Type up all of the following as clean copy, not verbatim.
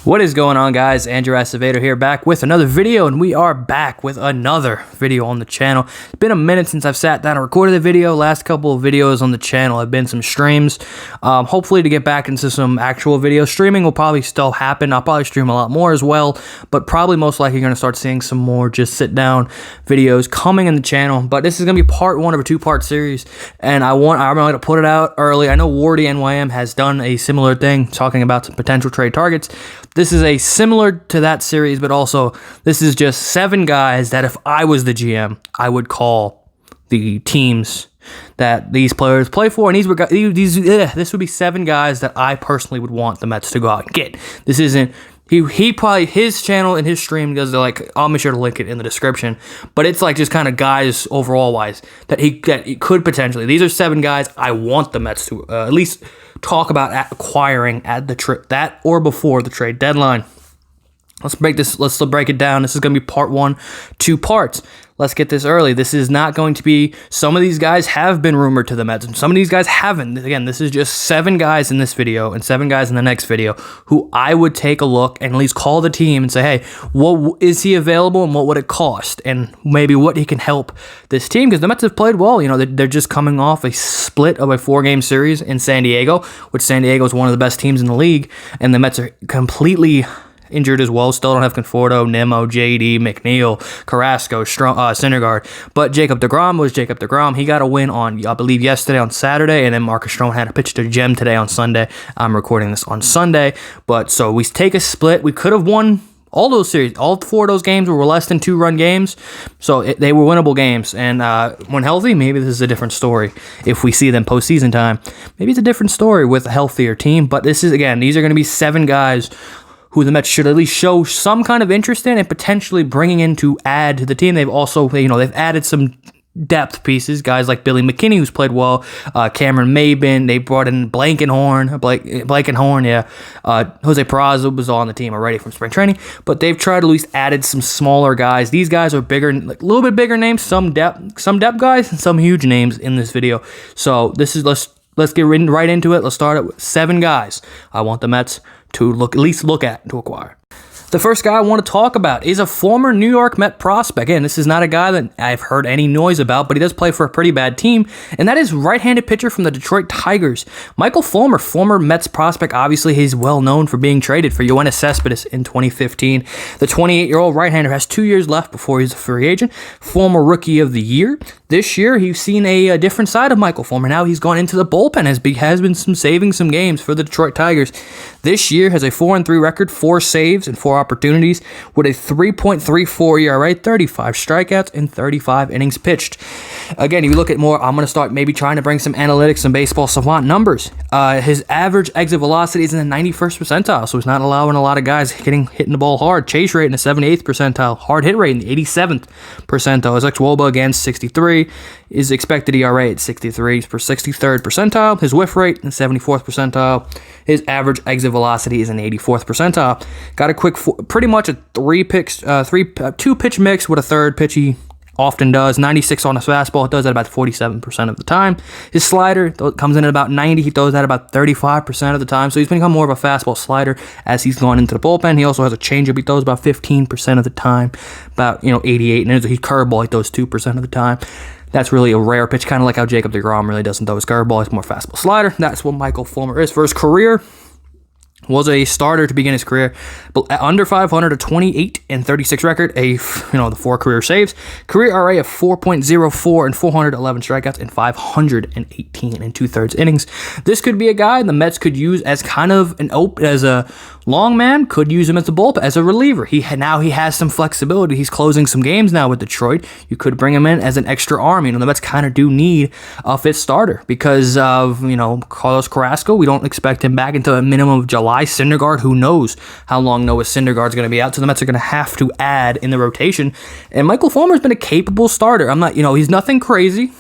What is going on, guys? Andrew Acevedo here, back with another video, and we are back with another video on the channel. It's been a minute since I've sat down and recorded a video. Last couple of videos on the channel have been some streams. Hopefully to get back into some actual video streaming will probably still happen. I'll probably stream a lot more as well, but probably most likely going to start seeing some more just sit down videos coming in the channel. But this is going to be part one of a two-part series, and I'm going to put it out early. I know Wardy NYM has done a similar thing, talking about some potential trade targets. This is a similar to that series, but also this is just 7 guys that if I was the GM, I would call the teams that these players play for, and this would be 7 guys that I personally would want the Mets to go out and get. This isn't. He probably, his channel and his stream does like, I'll make sure to link it in the description, but it's like just kind of guys overall wise that he could potentially. These are 7 guys I want the Mets to at least talk about acquiring at the trip, that or before the trade deadline. Let's break it down. This is going to be part 1, 2 parts. Let's get this early. This is not going to be, some of these guys have been rumored to the Mets, and some of these guys haven't. Again, this is just 7 guys in this video and 7 guys in the next video who I would take a look and at least call the team and say, hey, what is he available and what would it cost? And maybe what he can help this team, because the Mets have played well. You know, they're just coming off a split of a 4-game series in San Diego, which San Diego is one of the best teams in the league, and the Mets are completely injured as well. Still don't have Conforto, Nimmo, JD, McNeil, Carrasco, Syndergaard. But Jacob deGrom was Jacob deGrom. He got a win on, I believe, yesterday on Saturday, and then Marcus Stroman had a pitch to Gem today on Sunday. I'm recording this on Sunday. But so we take a split. We could have won all those series. All 4 of those games were less than 2-run games. So they were winnable games. And when healthy, maybe this is a different story. If we see them postseason time, maybe it's a different story with a healthier team. But this is, again, these are going to be 7 guys who the Mets should at least show some kind of interest in and potentially bringing in to add to the team. They've also, they've added some depth pieces, guys like Billy McKinney, who's played well, Cameron Maybin. They brought in Blankenhorn, Jose Peraza was on the team already from spring training, but they've tried to at least added some smaller guys. These guys are bigger, like a little bit bigger names, some depth guys, and some huge names in this video. So this is, let's get right into it. Let's start it with 7 guys I want the Mets to at least look at to acquire. The first guy I want to talk about is a former New York Met prospect. Again, this is not a guy that I've heard any noise about, but he does play for a pretty bad team, and that is right-handed pitcher from the Detroit Tigers, Michael Fulmer, former Mets prospect. Obviously, he's well known for being traded for Yoenis Cespedes in 2015. The 28-year-old right-hander has 2 years left before he's a free agent, former Rookie of the Year. This year, he's seen a different side of Michael Fulmer. Now he's gone into the bullpen, has been saving some games for the Detroit Tigers. This year has a 4-3 record, 4 saves and 4 opportunities with a 3.34 ERA, 35 strikeouts, and 35 innings pitched. Again, if you look at more, I'm going to start maybe trying to bring some analytics, some baseball savant numbers. His average exit velocity is in the 91st percentile, so he's not allowing a lot of guys hitting the ball hard. Chase rate in the 78th percentile, hard hit rate in the 87th percentile. His xWOBA against 63. His expected ERA at 63 per 63rd percentile. His whiff rate in the 74th percentile. His average exit velocity is in the 84th percentile. Got a quick, pretty much a 2-pitch mix with a third pitch he often does. 96 on his fastball. It does that about 47% of the time. His slider comes in at about 90. He throws that about 35% of the time. So he's become more of a fastball slider as he's gone into the bullpen. He also has a changeup. He throws about 15% of the time. About 88. And his curveball, he throws 2% of the time. That's really a rare pitch, kind of like how Jacob deGrom really doesn't throw his curveball. He's more fastball slider. That's what Michael Fulmer is. For his career, was a starter to begin his career, but under 500, a 28-36 record, the 4 career saves, career RA of 4.04 and 411 strikeouts and 518 and 2/3 innings. This could be a guy the Mets could use as kind of as a long man, could use him as a bullpen, as a reliever. Now he has some flexibility. He's closing some games now with Detroit. You could bring him in as an extra arm. The Mets kind of do need a fifth starter because of, Carlos Carrasco. We don't expect him back until a minimum of July. Syndergaard, who knows how long Noah Syndergaard's going to be out, so the Mets are going to have to add in the rotation. And Michael Fulmer's been a capable starter. I'm not, he's nothing crazy.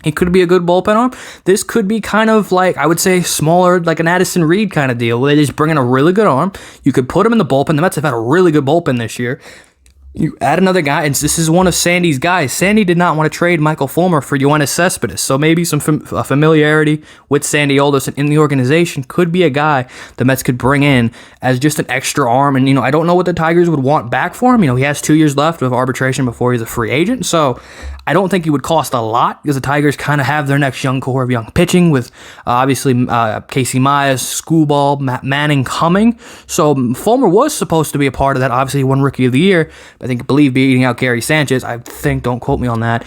He could be a good bullpen arm. This could be kind of like, I would say, smaller, like an Addison Reed kind of deal, where they just bring in a really good arm. You could put him in the bullpen. The Mets have had a really good bullpen this year. You add another guy, and this is one of Sandy's guys. Sandy did not want to trade Michael Fulmer for Yoenis Cespedes, so maybe some familiarity with Sandy Alderson in the organization could be a guy the Mets could bring in as just an extra arm. And, I don't know what the Tigers would want back for him. He has 2 years left of arbitration before he's a free agent, so I don't think he would cost a lot because the Tigers kind of have their next young core of young pitching with obviously Casey Myers, Screwball, Matt Manning coming. So Fulmer was supposed to be a part of that. Obviously, he won Rookie of the Year. I believe beating out Gary Sanchez. I think, don't quote me on that,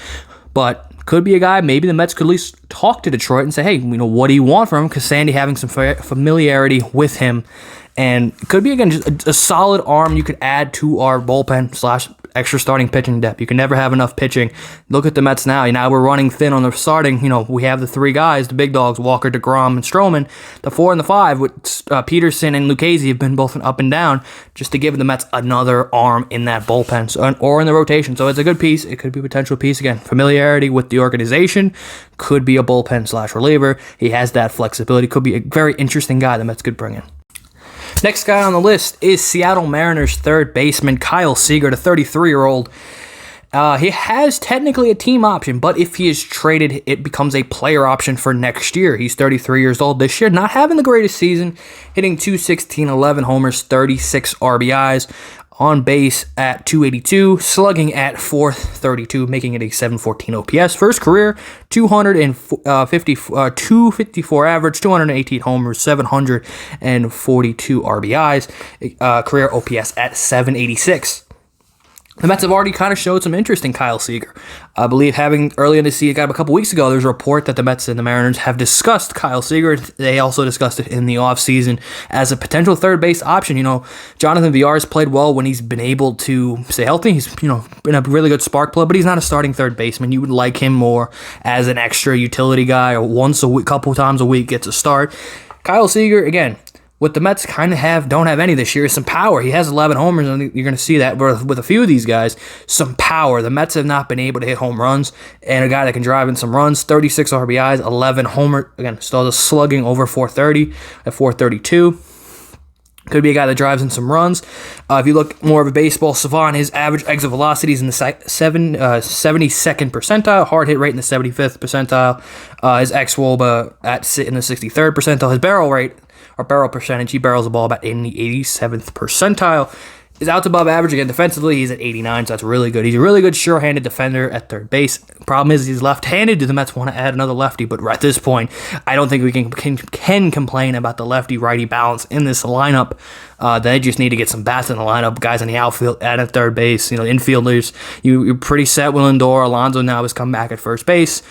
but could be a guy. Maybe the Mets could at least talk to Detroit and say, hey, what do you want from him? Because Sandy having some familiarity with him, and it could be again just a solid arm you could add to our bullpen / extra starting pitching depth. You can never have enough pitching. Look at the Mets now. Now we're running thin on the starting. We have the 3 guys, the big dogs, Walker, DeGrom, and Stroman. The 4 and the 5 with Peterson and Lucchesi have been both up and down just to give the Mets another arm in that bullpen or in the rotation. So it's a good piece. It could be a potential piece. Again, familiarity with the organization. Could be a bullpen / reliever. He has that flexibility. Could be a very interesting guy the Mets could bring in. Next guy on the list is Seattle Mariners third baseman Kyle Seager, the 33-year-old. He has technically a team option, but if he is traded, it becomes a player option for next year. He's 33 years old this year, not having the greatest season, hitting .216, 11 homers, 36 RBIs, on base at .282, slugging at .432, making it a .714 OPS. First career, 254 average, 218 homers, 742 RBIs, career OPS at .786. The Mets have already kind of showed some interest in Kyle Seager. I believe early in the season, a couple weeks ago, there's a report that the Mets and the Mariners have discussed Kyle Seager. They also discussed it in the offseason as a potential third base option. Jonathan Villar's played well when he's been able to stay healthy. He's, been a really good spark plug, but he's not a starting third baseman. You would like him more as an extra utility guy, or once a week, couple times a week gets a start. Kyle Seager, again, what the Mets kind of don't have any this year is some power. He has 11 homers, and you're going to see that with a few of these guys, some power. The Mets have not been able to hit home runs, and a guy that can drive in some runs, 36 RBIs, 11 homer, again, still slugging over .430 at .432. Could be a guy that drives in some runs. If you look more of a baseball savant, his average exit velocity is in the 72nd percentile, hard hit rate in the 75th percentile, his xWOBA in the 63rd percentile, his barrel rate, or barrel percentage, he barrels the ball about in the 87th percentile. His outs above average, again, defensively, he's at 89, so that's really good. He's a really good sure-handed defender at third base. Problem is he's left-handed. Do the Mets want to add another lefty? But at this point, I don't think we can complain about the lefty-righty balance in this lineup. They just need to get some bats in the lineup, guys in the outfield, add at third base, infielders. You're pretty set with Lindor. Alonso now has come back at first base.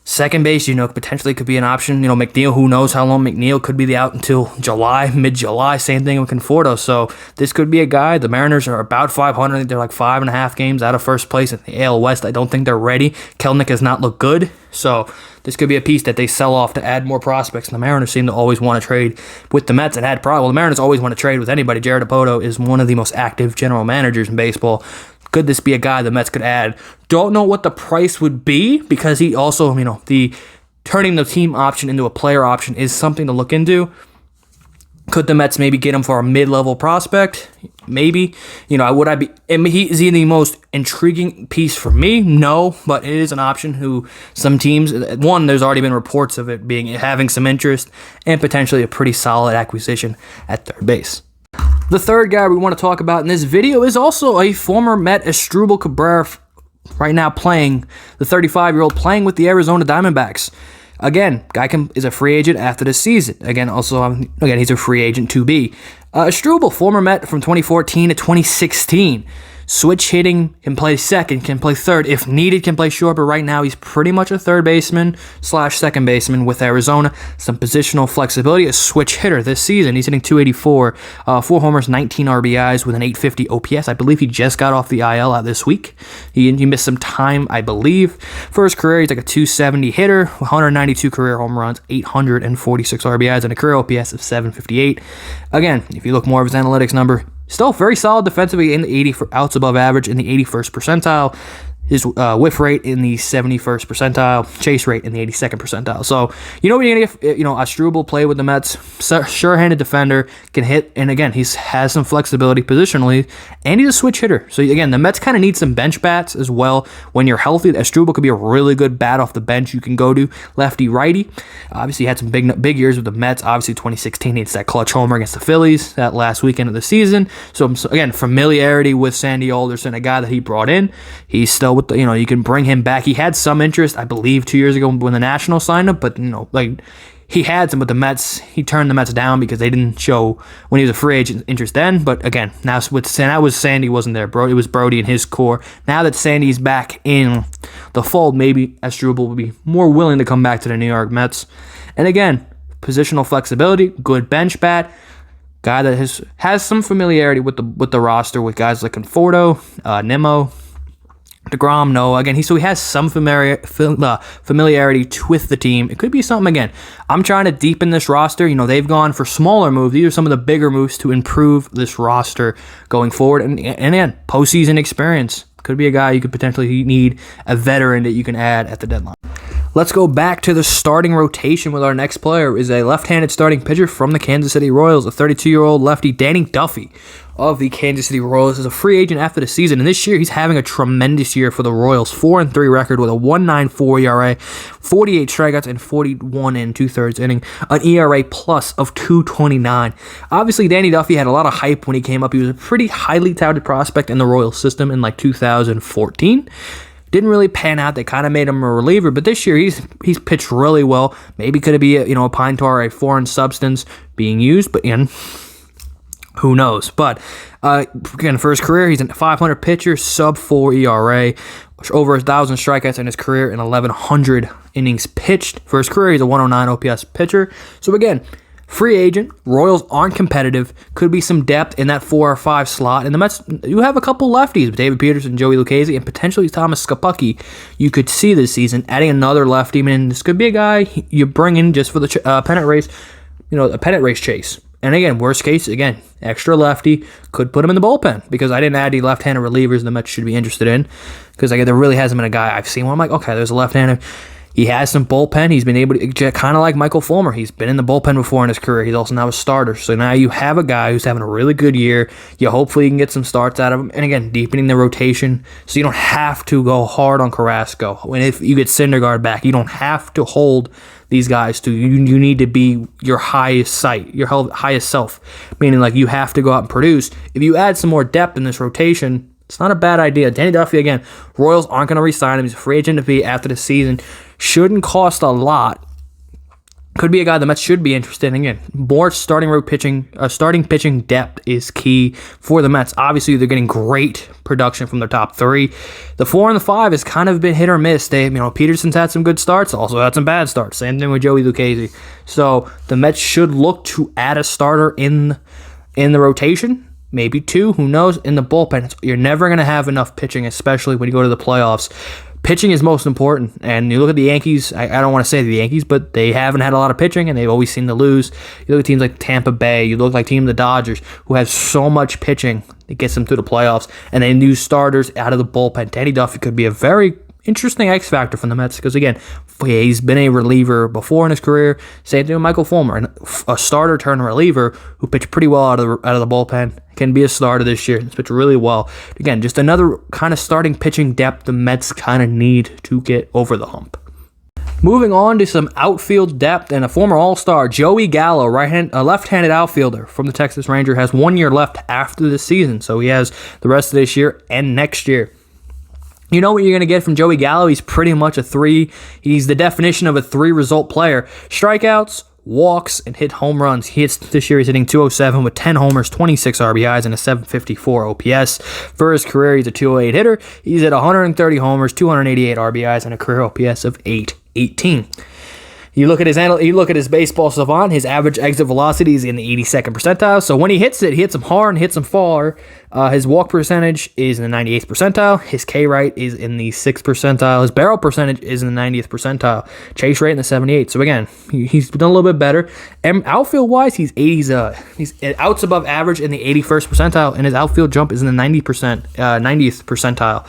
Second base, potentially could be an option. McNeil, who knows how long McNeil could be out until July, mid-July. Same thing with Conforto. So this could be a guy. The Mariners are about 500. I think they're like 5.5 games out of first place in the AL West. I don't think they're ready. Kelenic has not looked good. So this could be a piece that they sell off to add more prospects. And the Mariners seem to always want to trade with the Mets and had problems. Well, the Mariners always want to trade with anybody. Jared Dipoto is one of the most active general managers in baseball. Could this be a guy the Mets could add? Don't know what the price would be, because he also, the turning the team option into a player option is something to look into. Could the Mets maybe get him for a mid-level prospect? Maybe. Is he the most intriguing piece for me? No, but it is an option who some teams, one, there's already been reports of it having some interest, and potentially a pretty solid acquisition at third base. The third guy we want to talk about in this video is also a former Met, Asdrubal Cabrera, right now playing, the 35-year-old playing with the Arizona Diamondbacks. Again, guy is a free agent after this season. Again, he's a free agent to be. Asdrubal, former Met from 2014 to 2016. Switch hitting, can play second, can play third. If needed, can play short, but right now he's pretty much a third baseman / second baseman with Arizona. Some positional flexibility. A switch hitter this season. He's hitting .284, 4 homers, 19 RBIs with an .850 OPS. I believe he just got off the IL out this week. He missed some time, I believe. For his career, he's like a .270 hitter, 192 career home runs, 846 RBIs, and a career OPS of .758. Again, if you look more of his analytics number, still very solid defensively in the 80 for outs above average in the 81st percentile. his whiff rate in the 71st percentile, chase rate in the 82nd percentile. So, you know what you're going to get, Asdrubal play with the Mets, sure-handed defender, can hit, and again, he has some flexibility positionally, and he's a switch hitter. So, again, the Mets kind of need some bench bats as well. When you're healthy, Asdrubal could be a really good bat off the bench you can go to, lefty-righty. Obviously, he had some big years with the Mets. Obviously, 2016, he hits that clutch homer against the Phillies that last weekend of the season. So, again, familiarity with Sandy Alderson, a guy that he brought in. He's still with you can bring him back. He had some interest, I believe, 2 years ago when the Nationals signed him, but he had some with the Mets. He turned the Mets down because they didn't show when he was a free agent interest then. But again, now Sandy wasn't there, bro. It was Brody and his core. Now that Sandy's back in the fold, maybe Asdrubal will be more willing to come back to the New York Mets. And again, positional flexibility, good bench bat. Guy that has some familiarity with the roster with guys like Conforto, Nimmo, DeGrom, no. Again, he has some familiarity with the team. It could be something, again. I'm trying to deepen this roster. They've gone for smaller moves. These are some of the bigger moves to improve this roster going forward. And again, postseason experience. Could be a guy you could potentially need, a veteran that you can add at the deadline. Let's go back to the starting rotation with our next player. Is a left-handed starting pitcher from the Kansas City Royals, a 32-year-old lefty, Danny Duffy of the Kansas City Royals, is a free agent after the season. And this year, he's having a tremendous year for the Royals. 4-3 record with a 1.94 ERA, 48 strikeouts, and 41 and 2/3 inning, an ERA plus of 2.29. Obviously, Danny Duffy had a lot of hype when he came up. He was a pretty highly touted prospect in the Royals system in 2014. Didn't really pan out. They kind of made him a reliever, but this year he's pitched really well. Maybe could it be a pine tar, a foreign substance being used, but who knows? But again, for his career, he's a 500 pitcher, sub 4 ERA, over 1,000 strikeouts in his career, and 1,100 innings pitched. For his career, he's a 109 OPS pitcher. So again, free agent. Royals aren't competitive. Could be some depth in that 4 or 5 slot. And the Mets, you have a couple lefties, David Peterson, Joey Lucchesi, and potentially Thomas Scapucci. You could see this season adding another lefty. This could be a guy you bring in just for the pennant race, a pennant race chase. And again, worst case, extra lefty, could put him in the bullpen, because I didn't add any left-handed relievers the Mets should be interested in, because there really hasn't been a guy I've seen where I'm like, okay, there's a left-handed. He has some bullpen. He's been able to, kind of like Michael Fulmer. He's been in the bullpen before in his career. He's also now a starter. So now you have a guy who's having a really good year. You hopefully can get some starts out of him. And again, deepening the rotation so you don't have to go hard on Carrasco. And if you get Syndergaard back, you don't have to hold these guys to you. You need to be your highest highest self. Meaning you have to go out and produce. If you add some more depth in this rotation, it's not a bad idea. Danny Duffy, again, Royals aren't going to re-sign him. He's a free agent to be after the season. Shouldn't cost a lot. Could be a guy the Mets should be interested in. Again, more starting pitching depth is key for the Mets. Obviously, they're getting great production from their top 3. The 4 and the 5 has kind of been hit or miss. Peterson's had some good starts, also had some bad starts. Same thing with Joey Lucchesi. So the Mets should look to add a starter in the rotation. Maybe 2, who knows, in the bullpen. You're never going to have enough pitching, especially when you go to the playoffs. Pitching is most important, and you look at the Yankees, I don't want to say the Yankees, but they haven't had a lot of pitching, and they've always seemed to lose. You look at teams like Tampa Bay, you look like the Dodgers, who have so much pitching that gets them through the playoffs, and they use starters out of the bullpen. Danny Duffy could be a very interesting X factor from the Mets, because again, he's been a reliever before in his career. Same thing with Michael Fulmer, a starter turned reliever who pitched pretty well out of the bullpen. Can be a starter this year. He's pitched really well. Again, just another kind of starting pitching depth the Mets kind of need to get over the hump. Moving on to some outfield depth, and a former All-Star, Joey Gallo, a left-handed outfielder from the Texas Rangers, has 1 year left after the season, so he has the rest of this year and next year. You know what you're going to get from Joey Gallo? He's pretty much a 3. He's the definition of a 3-result player. Strikeouts, walks, and hit home runs. This year he's hitting .207 with 10 homers, 26 RBIs, and a .754 OPS. For his career, he's a .208 hitter. He's at 130 homers, 288 RBIs, and a career OPS of .818. You look at his baseball savant, his average exit velocity is in the 82nd percentile. So when he hits them hard and hits them far. His walk percentage is in the 98th percentile. His K rate is in the 6th percentile. His barrel percentage is in the 90th percentile. Chase rate in the 78th. So again, he's done a little bit better. And outfield wise, he's outs above average in the 81st percentile, and his outfield jump is in the 90th percentile.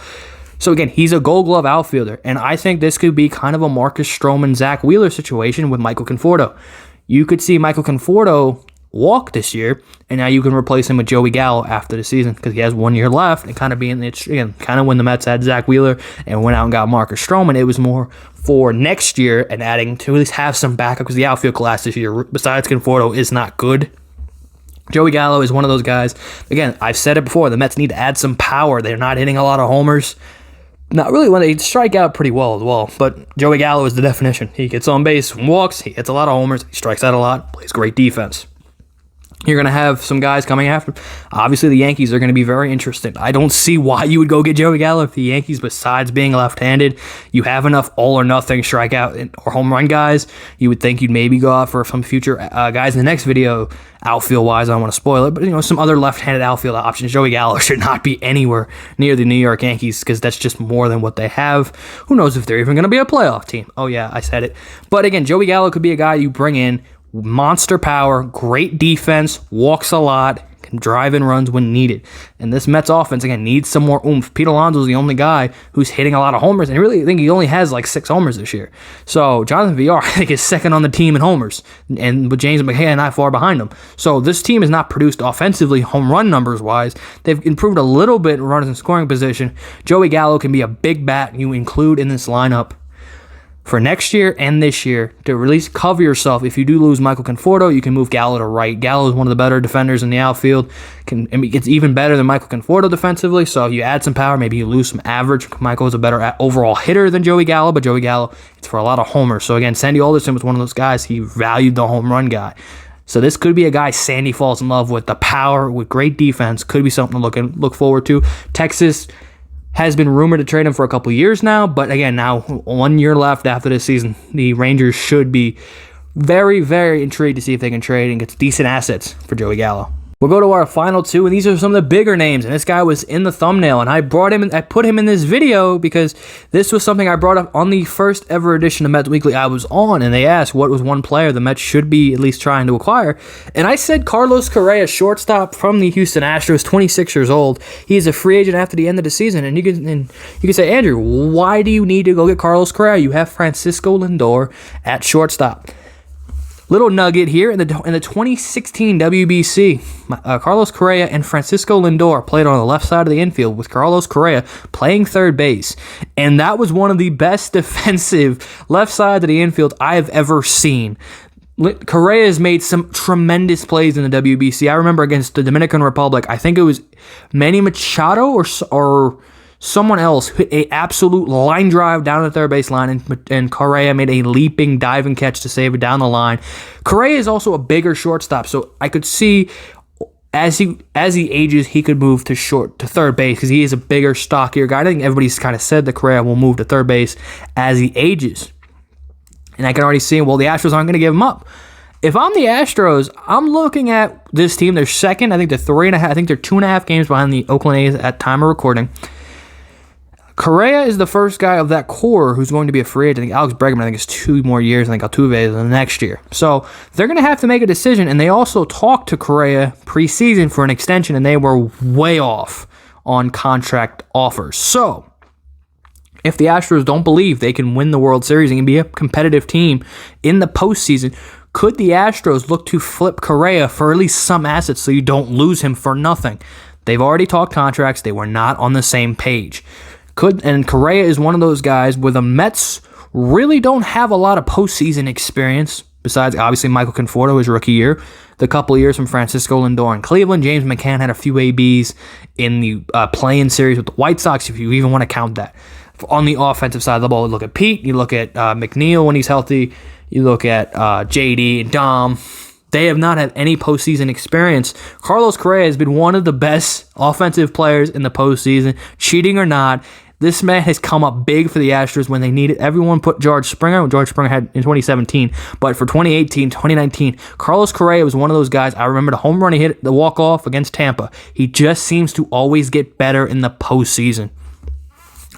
So again, he's a Gold Glove outfielder, and I think this could be kind of a Marcus Stroman, Zach Wheeler situation with Michael Conforto. You could see Michael Conforto walk this year, and now you can replace him with Joey Gallo after the season because he has 1 year left. And kind of being again, kind of when the Mets had Zach Wheeler and went out and got Marcus Stroman, it was more for next year and adding to at least have some backup because the outfield class this year, besides Conforto, is not good. Joey Gallo is one of those guys. Again, I've said it before. The Mets need to add some power. They're not hitting a lot of homers. Not really when they strike out pretty well as well, but Joey Gallo is the definition. He gets on base, walks, he hits a lot of homers, he strikes out a lot, plays great defense. You're going to have some guys coming after him. Obviously, the Yankees are going to be very interesting. I don't see why you would go get Joey Gallo if the Yankees, besides being left-handed, you have enough all-or-nothing strikeout or home run guys. You would think you'd maybe go out for some future guys in the next video, outfield-wise. I don't want to spoil it, but some other left-handed outfield options. Joey Gallo should not be anywhere near the New York Yankees because that's just more than what they have. Who knows if they're even going to be a playoff team? Oh, yeah, I said it. But again, Joey Gallo could be a guy you bring in. Monster power, great defense, walks a lot, can drive in runs when needed. And this Mets offense, again, needs some more oomph. Pete Alonso is the only guy who's hitting a lot of homers, and I really think he only has like 6 homers this year. So Jonathan Villar, I think, is second on the team in homers, and with James McCann not far behind him. So this team has not produced offensively, home run numbers-wise. They've improved a little bit in runners in scoring position. Joey Gallo can be a big bat you include in this lineup for next year and this year to at least cover yourself. If you do lose Michael Conforto, you can move Gallo to right. Gallo is one of the better defenders in the outfield. It's even better than Michael Conforto defensively, so if you add some power, maybe you lose some average. Michael is a better overall hitter than Joey Gallo, but Joey Gallo, it's for a lot of homers. So again, Sandy Alderson was one of those guys. He valued the home run guy. So this could be a guy Sandy falls in love with. The power, with great defense, could be something to look forward to. Texas has been rumored to trade him for a couple years now, but again, now 1 year left after this season, the Rangers should be very, very intrigued to see if they can trade and get decent assets for Joey Gallo. We'll go to our final two, and these are some of the bigger names, and this guy was in the thumbnail, and I put him in this video because this was something I brought up on the first ever edition of Mets Weekly I was on, and they asked what was one player the Mets should be at least trying to acquire, and I said Carlos Correa, shortstop from the Houston Astros, 26 years old. He's a free agent after the end of the season, and you can say, Andrew, why do you need to go get Carlos Correa? You have Francisco Lindor at shortstop. Little nugget here, in the 2016 WBC, Carlos Correa and Francisco Lindor played on the left side of the infield with Carlos Correa playing third base. And that was one of the best defensive left sides of the infield I have ever seen. Correa has made some tremendous plays in the WBC. I remember against the Dominican Republic, I think it was Manny Machado or someone else hit an absolute line drive down the third base line, and Correa made a leaping, diving catch to save it down the line. Correa is also a bigger shortstop, so I could see as he ages, he could move to third base because he is a bigger, stockier guy. I think everybody's kind of said that Correa will move to third base as he ages. And I can already see, well, the Astros aren't going to give him up. If I'm the Astros, I'm looking at this team. They're second. I think they're 3.5. I think they're 2.5 games behind the Oakland A's at time of recording. Correa is the first guy of that core who's going to be a free agent. I think Alex Bregman, is 2 more years. I think Altuve is the next year. So they're going to have to make a decision, and they also talked to Correa preseason for an extension, and they were way off on contract offers. So if the Astros don't believe they can win the World Series and be a competitive team in the postseason, could the Astros look to flip Correa for at least some assets so you don't lose him for nothing? They've already talked contracts. They were not on the same page. And Correa is one of those guys where the Mets really don't have a lot of postseason experience, besides obviously Michael Conforto, his rookie year, the couple of years from Francisco Lindor in Cleveland. James McCann had a few ABs in the play-in series with the White Sox, if you even want to count that. On the offensive side of the ball, you look at Pete, you look at McNeil when he's healthy, you look at JD and Dom. They have not had any postseason experience. Carlos Correa has been one of the best offensive players in the postseason, cheating or not. This man has come up big for the Astros when they needed. Everyone put George Springer had in 2017. But for 2018, 2019, Carlos Correa was one of those guys. I remember the home run he hit, the walk-off against Tampa. He just seems to always get better in the postseason.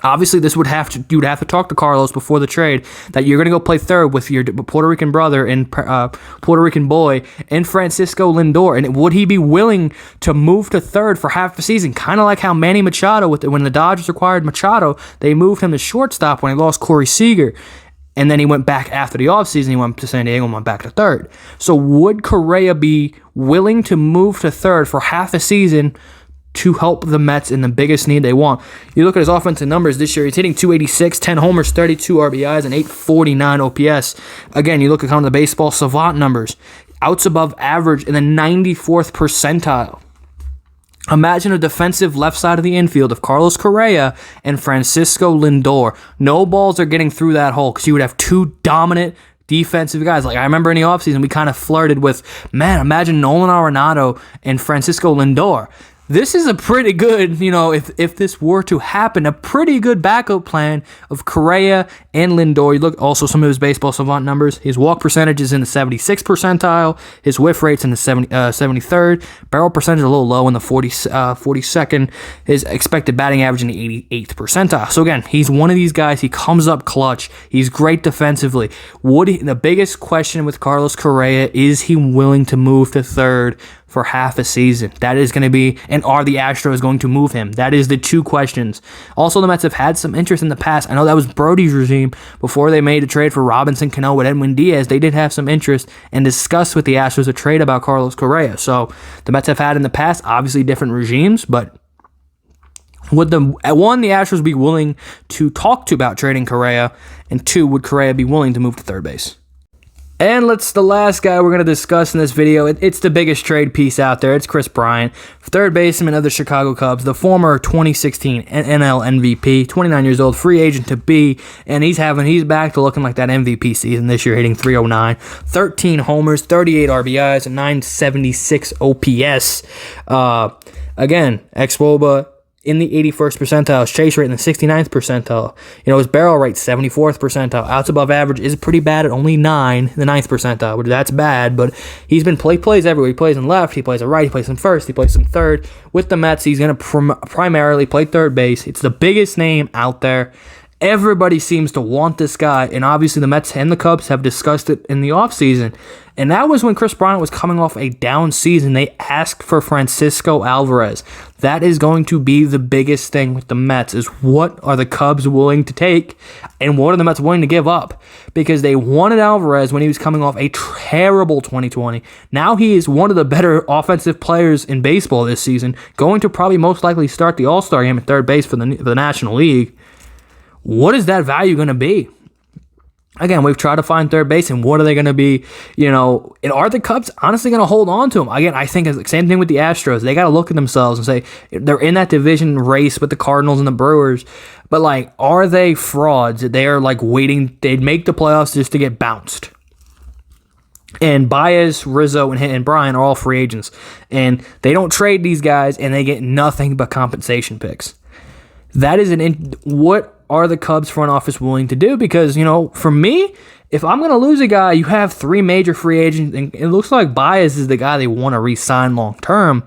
Obviously, you'd have to talk to Carlos before the trade that you're going to go play third with your Puerto Rican brother and Puerto Rican boy and Francisco Lindor. And would he be willing to move to third for half the season? Kind of like how Manny Machado, when the Dodgers acquired Machado, they moved him to shortstop when he lost Corey Seager. And then he went back after the offseason. He went to San Diego and went back to third. So would Correa be willing to move to third for half a season to help the Mets in the biggest need they want? You look at his offensive numbers this year, he's hitting .286, 10 homers, 32 RBIs, and .849 OPS. Again, you look at kind of the baseball savant numbers, outs above average in the 94th percentile. Imagine a defensive left side of the infield of Carlos Correa and Francisco Lindor. No balls are getting through that hole because you would have two dominant defensive guys. Like I remember in the offseason, we kind of flirted with, man, imagine Nolan Arenado and Francisco Lindor. This is a pretty good, if this were to happen, a pretty good backup plan of Correa and Lindor. You look also some of his baseball savant numbers. His walk percentage is in the 76th percentile. His whiff rate's in the 73rd. Barrel percentage is a little low in the 42nd. His expected batting average in the 88th percentile. So again, he's one of these guys. He comes up clutch. He's great defensively. The biggest question with Carlos Correa, is he willing to move to third for half a season? That is going to be, and are the Astros going to move him? That is the two questions. Also, the Mets have had some interest in the past. I know that was Brody's regime before they made a trade for Robinson Cano with Edwin Diaz. They did have some interest and discussed with the Astros a trade about Carlos Correa. So the Mets have had in the past, obviously different regimes, but would the Astros be willing to talk to about trading Correa? And two, would Correa be willing to move to third base? And the last guy we're going to discuss in this video, it's the biggest trade piece out there. It's Kris Bryant, third baseman of the Chicago Cubs, the former 2016 NL MVP, 29 years old, free agent to be, and he's back to looking like that MVP season this year, hitting .309, 13 homers, 38 RBIs, and .976 OPS. Again, ex-WOBA in the 81st percentile, his chase rate in the 69th percentile. His barrel rate, 74th percentile. Outs above average is pretty bad at only 9, the 9th percentile, which that's bad, but he's been plays everywhere. He plays in left, he plays in right, he plays in first, he plays in third. With the Mets, he's going to primarily play third base. It's the biggest name out there. Everybody seems to want this guy, and obviously the Mets and the Cubs have discussed it in the offseason. And that was when Kris Bryant was coming off a down season. They asked for Francisco Alvarez. That is going to be the biggest thing with the Mets, is what are the Cubs willing to take and what are the Mets willing to give up? Because they wanted Alvarez when he was coming off a terrible 2020. Now he is one of the better offensive players in baseball this season, going to probably most likely start the All-Star game at third base for the National League. What is that value going to be? Again, we've tried to find third base, and what are they going to be? And are the Cubs honestly going to hold on to him? Again, I think it's the same thing with the Astros. They got to look at themselves and say they're in that division race with the Cardinals and the Brewers, but are they frauds? They are waiting. They'd make the playoffs just to get bounced. And Baez, Rizzo, and Bryant are all free agents, and they don't trade these guys, and they get nothing but compensation picks. That is what are the Cubs front office willing to do? Because, for me, if I'm going to lose a guy, you have three major free agents, and it looks like Baez is the guy they want to re-sign long-term.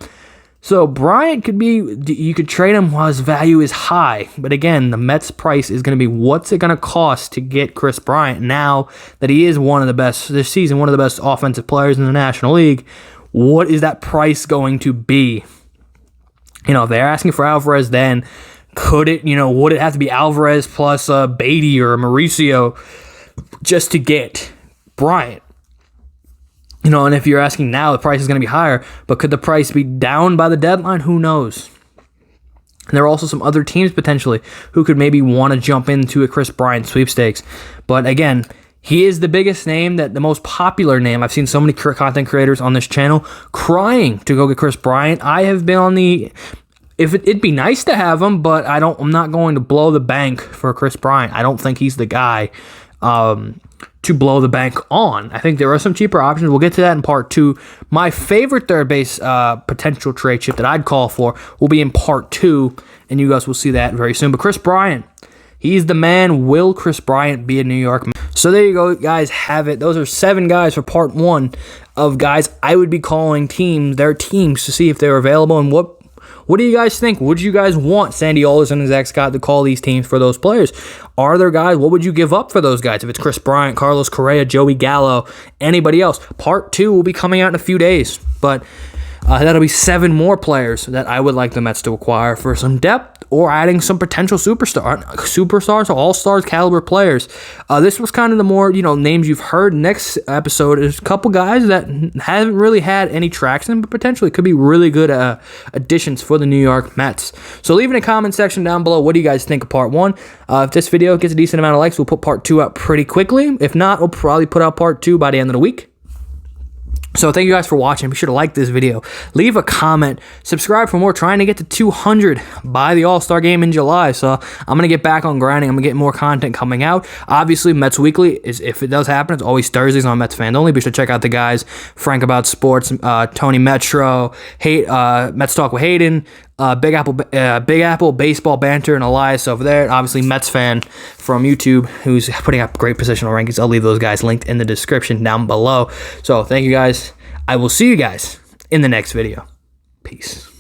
So Bryant you could trade him while his value is high. But again, the Mets price is going to be, what's it going to cost to get Kris Bryant now that he is one of the best this season, one of the best offensive players in the National League? What is that price going to be? If they're asking for Alvarez, then would it have to be Alvarez plus Beatty or Mauricio just to get Bryant? And if you're asking now, the price is going to be higher, but could the price be down by the deadline? Who knows? And there are also some other teams potentially who could maybe want to jump into a Kris Bryant sweepstakes. But again, he is the biggest name, the most popular name. I've seen so many content creators on this channel crying to go get Kris Bryant. I have been on the... It'd be nice to have him, but I'm not going to blow the bank for Kris Bryant. I don't think he's the guy to blow the bank on. I think there are some cheaper options. We'll get to that in part 2. My favorite third base potential trade chip that I'd call for will be in part 2, and you guys will see that very soon. But Kris Bryant, he's the man. Will Kris Bryant be a New York Met? So there you go, guys. Have it. Those are 7 guys for part 1 of guys I would be calling their teams to see if they're available and What do you guys think? Would you guys want Sandy Alderson and Zach Scott to call these teams for those players? Are there guys? What would you give up for those guys? If it's Chris Bryant, Carlos Correa, Joey Gallo, anybody else? Part 2 will be coming out in a few days, but that'll be 7 more players that I would like the Mets to acquire for some depth or adding some potential superstars or all-stars caliber players. This was kind of the more, names you've heard. Next episode is a couple guys that haven't really had any traction, but potentially could be really good additions for the New York Mets. So leave in the comment section down below, what do you guys think of part 1? If this video gets a decent amount of likes, we'll put part 2 out pretty quickly. If not, we'll probably put out part 2 by the end of the week. So thank you guys for watching. Be sure to like this video, leave a comment, subscribe for more. Trying to get to 200 by the All-Star game in July. So I'm going to get back on grinding. I'm going to get more content coming out. Obviously, Mets Weekly, if it does happen, it's always Thursdays on Mets Fans Only. Be sure to check out the guys, Frank About Sports, Tony Metro, Mets Talk with Hayden, Big Apple Baseball Banter, and Elias over there. And obviously, Mets Fan from YouTube, who's putting up great positional rankings. I'll leave those guys linked in the description down below. So thank you guys. I will see you guys in the next video. Peace.